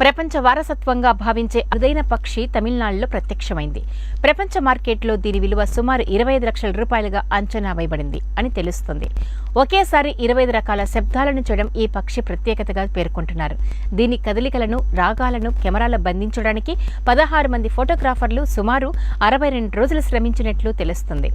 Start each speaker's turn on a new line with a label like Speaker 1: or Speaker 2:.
Speaker 1: ప్రపంచ వారసత్వంగా భావించే అరుదైన పక్షి తమిళనాడులో ప్రత్యక్షమైంది. ప్రపంచ మార్కెట్లో దీని విలువ సుమారు 25 లక్షల రూపాయలుగా అంచనా వేయబడింది అని తెలుస్తుంది. ఒకేసారి 25 రకాల శబ్దాలను చేయడం ఈ పక్షి ప్రత్యేకతగా పేర్కొంటున్నారు. దీని కదలికలను, రాగాలను కెమెరాలో బంధించడానికి 16 మంది ఫోటోగ్రాఫర్లు సుమారు 62 రోజులు శ్రమించినట్లు తెలుస్తుంది.